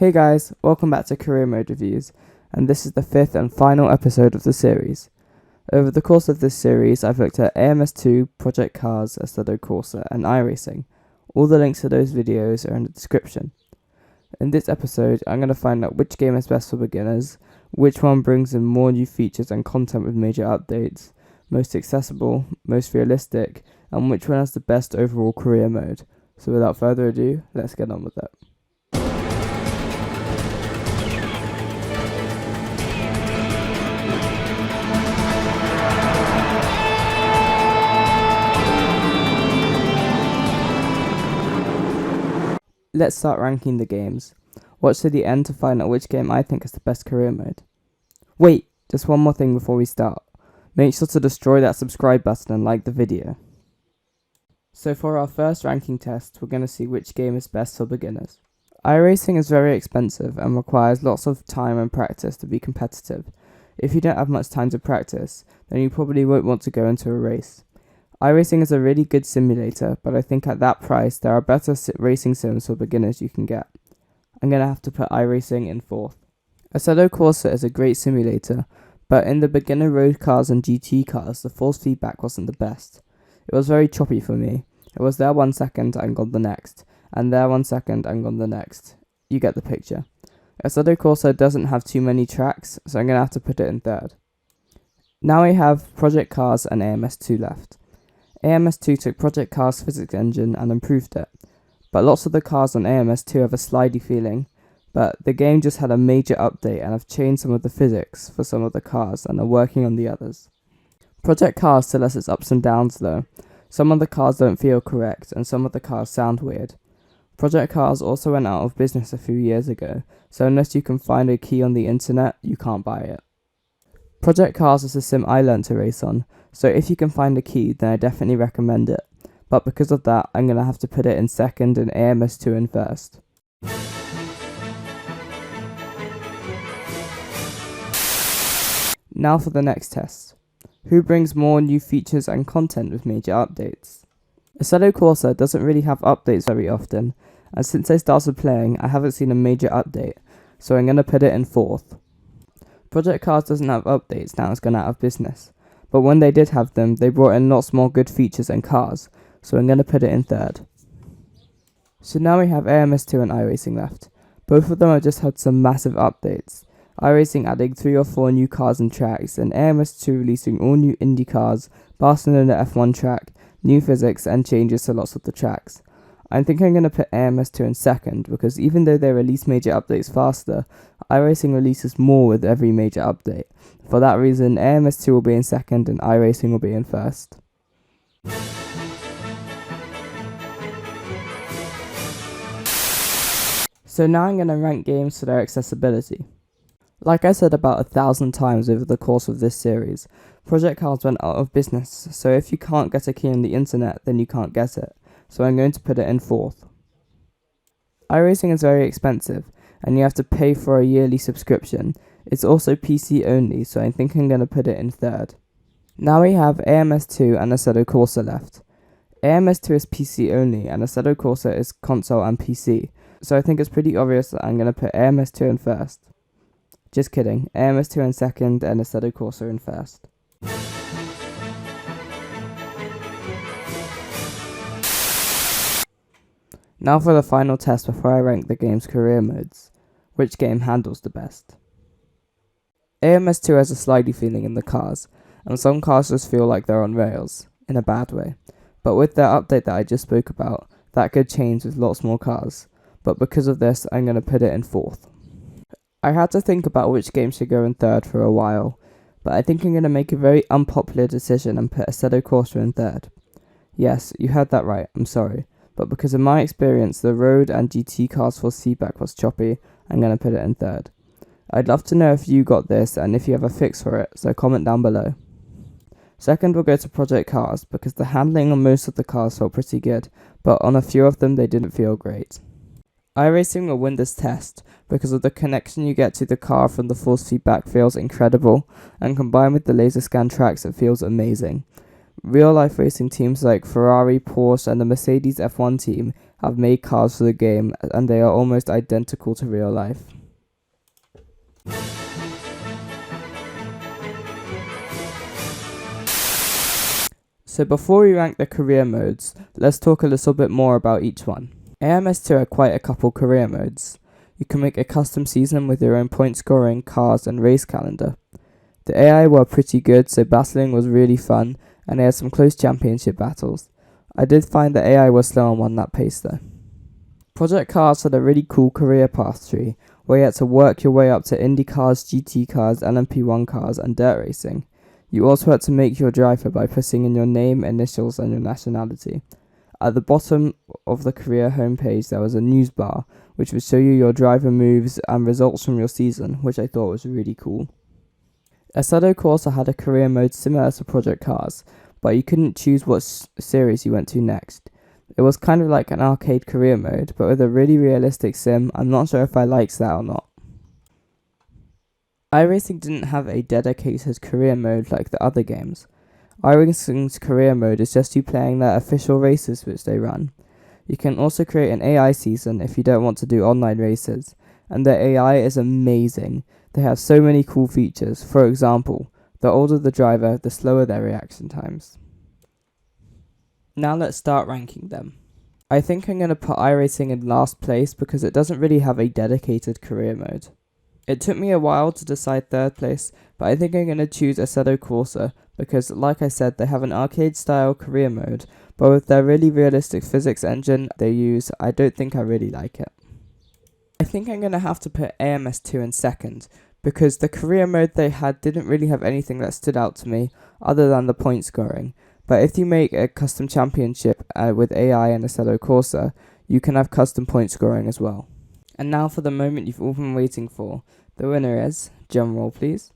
Hey guys, welcome back to Career Mode Reviews, and this is the fifth and final episode of the series. Over the course of this series, I've looked at AMS2, Project Cars, Asseto Corsa, and iRacing. All the links to those videos are in the description. In this episode, I'm going to find out which game is best for beginners, which one brings in more new features and content with major updates, most accessible, most realistic, and which one has the best overall career mode. So without further ado, let's get on with it. Let's start ranking the games. Watch to the end to find out which game I think is the best career mode. Wait, just one more thing before we start. Make sure to destroy that subscribe button and like the video. So for our first ranking test, we're going to see which game is best for beginners. iRacing is very expensive and requires lots of time and practice to be competitive. If you don't have much time to practice, then you probably won't want to go into a race. iRacing is a really good simulator, but I think at that price there are better racing sims for beginners you can get. I'm going to have to put iRacing in fourth. Asseto Corsa is a great simulator, but in the beginner road cars and GT cars, the force feedback wasn't the best. It was very choppy for me. It was there 1 second and gone the next, and there 1 second and gone the next. You get the picture. Asseto Corsa doesn't have too many tracks, so I'm going to have to put it in third. Now we have Project Cars and AMS2 left. AMS2 took Project Cars' physics engine and improved it, but lots of the cars on AMS2 have a slidey feeling, but the game just had a major update and have changed some of the physics for some of the cars and are working on the others. Project Cars still has its ups and downs though. Some of the cars don't feel correct and some of the cars sound weird. Project Cars also went out of business a few years ago, so unless you can find a key on the internet, you can't buy it. Project Cars is a sim I learned to race on, so if you can find a key, then I definitely recommend it. But because of that, I'm going to have to put it in second and AMS2 in first. Now for the next test. Who brings more new features and content with major updates? Asseto Corsa doesn't really have updates very often, and since I started playing, I haven't seen a major update, so I'm going to put it in fourth. Project Cars doesn't have updates now it's gone out of business, but when they did have them, they brought in lots more good features and cars, so I'm going to put it in third. So now we have AMS2 and iRacing left. Both of them have just had some massive updates. iRacing adding 3 or 4 new cars and tracks, and AMS2 releasing all new Indy cars, Barcelona F1 track, new physics and changes to lots of the tracks. I think I'm going to put AMS2 in second, because even though they release major updates faster, iRacing releases more with every major update. For that reason, AMS2 will be in second and iRacing will be in first. So now I'm going to rank games for their accessibility. Like I said about 1,000 times over the course of this series, Project Cars went out of business, so if you can't get a key on the internet, then you can't get it. So I'm going to put it in fourth. iRacing is very expensive, and you have to pay for a yearly subscription. It's also PC only, so I think I'm going to put it in third. Now we have AMS2 and Asseto Corsa left. AMS2 is PC only, and Asseto Corsa is console and PC, so I think it's pretty obvious that I'm going to put AMS2 in first. Just kidding, AMS2 in second and Asseto Corsa in first. Now for the final test before I rank the game's career modes. Which game handles the best? AMS2 has a slidey feeling in the cars, and some cars just feel like they're on rails, in a bad way. But with the update that I just spoke about, that could change with lots more cars. But because of this, I'm going to put it in fourth. I had to think about which game should go in third for a while, but I think I'm going to make a very unpopular decision and put Asseto Corsa in third. Yes, you heard that right, I'm sorry. But because of my experience, the road and GT cars force feedback was choppy, I'm going to put it in third. I'd love to know if you got this and if you have a fix for it, so comment down below. Second we'll go to Project Cars, because the handling on most of the cars felt pretty good, but on a few of them they didn't feel great. iRacing will win this test, because of the connection you get to the car from the force feedback feels incredible, and combined with the laser scan tracks it feels amazing. Real-life racing teams like Ferrari, Porsche and the Mercedes F1 team have made cars for the game, and they are almost identical to real life. So before we rank the career modes, let's talk a little bit more about each one. AMS2 had quite a couple career modes. You can make a custom season with your own point scoring, cars and race calendar. The AI were pretty good, so battling was really fun, and they had some close championship battles. I did find the AI was slow on one lap pace though. Project Cars had a really cool career path tree, where you had to work your way up to Indy cars, GT cars, LMP1 cars and dirt racing. You also had to make your driver by putting in your name, initials and your nationality. At the bottom of the career homepage there was a news bar, which would show you your driver moves and results from your season, which I thought was really cool. Asseto Corsa had a career mode similar to Project Cars, but you couldn't choose what series you went to next. It was kind of like an arcade career mode, but with a really realistic sim. I'm not sure if I liked that or not. iRacing didn't have a dedicated career mode like the other games. iRacing's career mode is just you playing their official races which they run. You can also create an AI season if you don't want to do online races, and their AI is amazing. They have so many cool features. For example, the older the driver, the slower their reaction times. Now let's start ranking them. I think I'm going to put iRacing in last place because it doesn't really have a dedicated career mode. It took me a while to decide third place, but I think I'm going to choose Asseto Corsa because, like I said, they have an arcade-style career mode, but with their really realistic physics engine they use, I don't think I really like it. I think I'm going to have to put AMS2 in second, because the career mode they had didn't really have anything that stood out to me, other than the point scoring. But if you make a custom championship with AI and Asseto Corsa, you can have custom point scoring as well. And now for the moment you've all been waiting for. The winner is, drum roll please,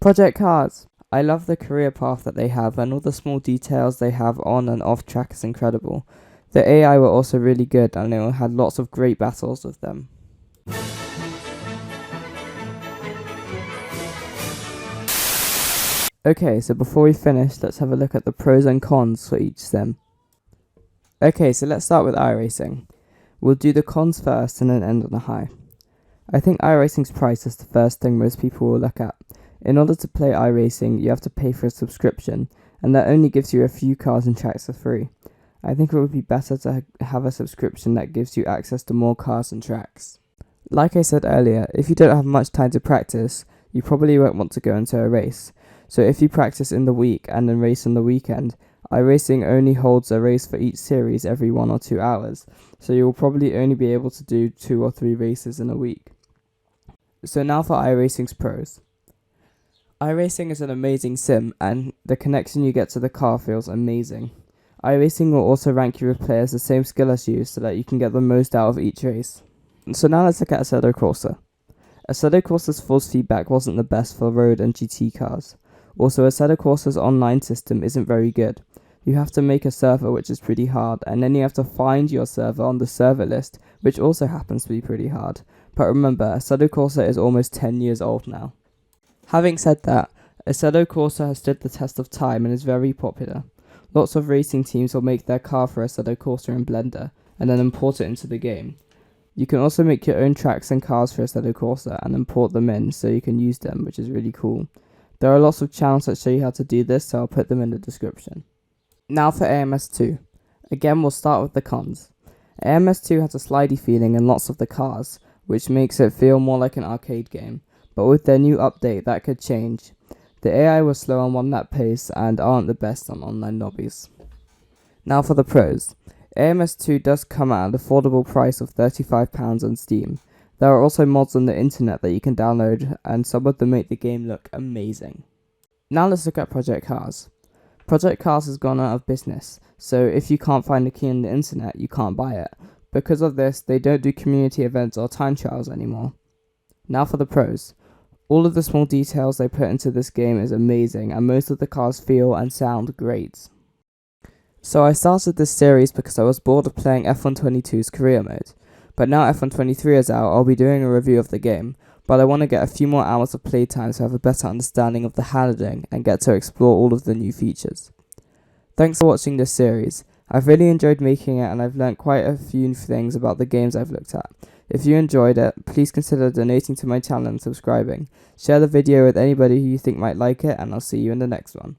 Project Cars. I love the career path that they have, and all the small details they have on and off track is incredible. The AI were also really good, and they had lots of great battles with them. Okay, so before we finish, let's have a look at the pros and cons for each sim. Okay, so let's start with iRacing. We'll do the cons first and then end on a high. I think iRacing's price is the first thing most people will look at. In order to play iRacing, you have to pay for a subscription, and that only gives you a few cars and tracks for free. I think it would be better to have a subscription that gives you access to more cars and tracks. Like I said earlier, if you don't have much time to practice, you probably won't want to go into a race. So if you practice in the week and then race on the weekend, iRacing only holds a race for each series every 1 or 2 hours, so you will probably only be able to do 2 or 3 races in a week. So now for iRacing's pros. iRacing is an amazing sim, and the connection you get to the car feels amazing. iRacing will also rank you with players the same skill as you, so that you can get the most out of each race. So now let's look at Asseto Corsa. Asseto Corsa's force feedback wasn't the best for road and GT cars. Also, Asseto Corsa's online system isn't very good. You have to make a server, which is pretty hard, and then you have to find your server on the server list, which also happens to be pretty hard. But remember, Asseto Corsa is almost 10 years old now. Having said that, Asseto Corsa has stood the test of time and is very popular. Lots of racing teams will make their car for Asseto Corsa in Blender, and then import it into the game. You can also make your own tracks and cars for Asseto Corsa and import them in so you can use them, which is really cool. There are lots of channels that show you how to do this, so I'll put them in the description. Now for AMS2. Again, we'll start with the cons. AMS2 has a slidey feeling in lots of the cars, which makes it feel more like an arcade game, but with their new update that could change. The AI was slow on 1 lap pace and aren't the best on online lobbies. Now for the pros. AMS2 does come at an affordable price of £35 on Steam. There are also mods on the internet that you can download, and some of them make the game look amazing. Now let's look at Project Cars. Project Cars has gone out of business, so if you can't find a key on the internet, you can't buy it. Because of this, they don't do community events or time trials anymore. Now for the pros. All of the small details they put into this game is amazing, and most of the cars feel and sound great. So I started this series because I was bored of playing F122's career mode. But now F123 is out, I'll be doing a review of the game, but I want to get a few more hours of playtime to have a better understanding of the handling and get to explore all of the new features. Thanks for watching this series. I've really enjoyed making it and I've learnt quite a few things about the games I've looked at. If you enjoyed it, please consider donating to my channel and subscribing. Share the video with anybody who you think might like it, and I'll see you in the next one.